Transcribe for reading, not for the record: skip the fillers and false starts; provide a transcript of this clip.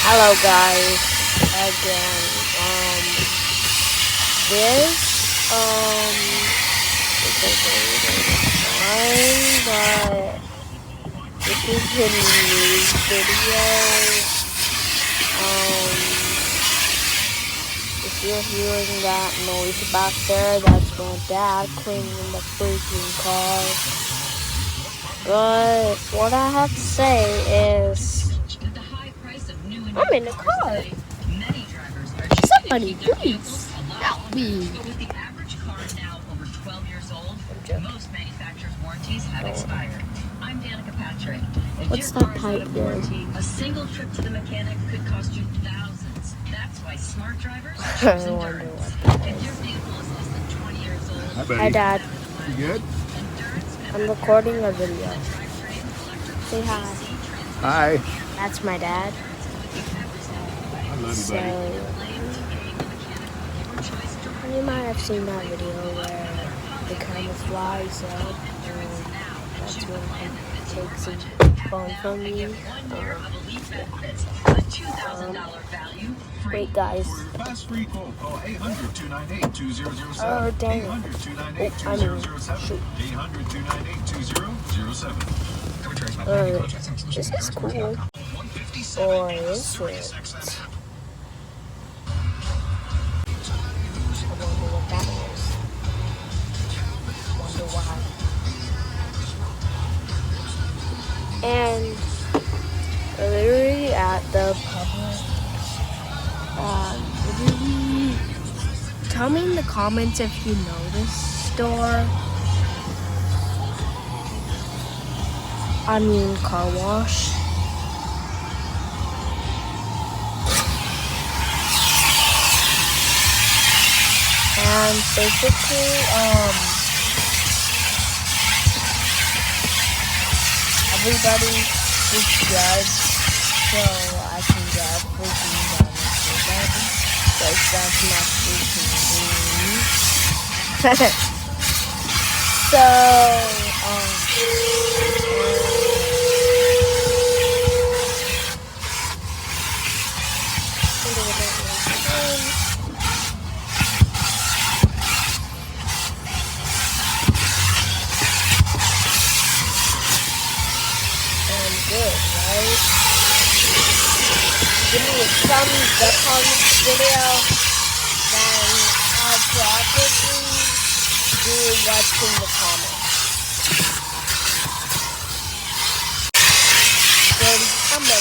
Hello guys, again, this, is a fine, but this is a news video. If you're hearing that noise back there, that's my dad cleaning the freaking car. But what I have to say is, I'm in the car. Somebody please help me. With the average car now over 12 years old, most manufacturers' warranties have expired. I'm Danica Patrick. What's that pipe there? A single trip to the mechanic could cost you thousands. That's why smart drivers choose Endurance. If your vehicle is less than 20 years old, Hi, Dad. You good? I'm recording a video. Say hi. Hi. That's my dad. I love you, buddy. You might have seen that video where the camera flies up and that's when he takes his phone from me. Wait guys. Oh dang it. Shoot. This is cool. Or is it? I wonder what that is. Wonder why. And literally at the public, literally, tell me in the comments if you know this store. I mean car wash. And basically, everybody subscribe so I can get freaking done because that's my freaking dream. So, good, right? Give me a thumbs up on this video, then I'll probably do what's in the comments. Then I'm a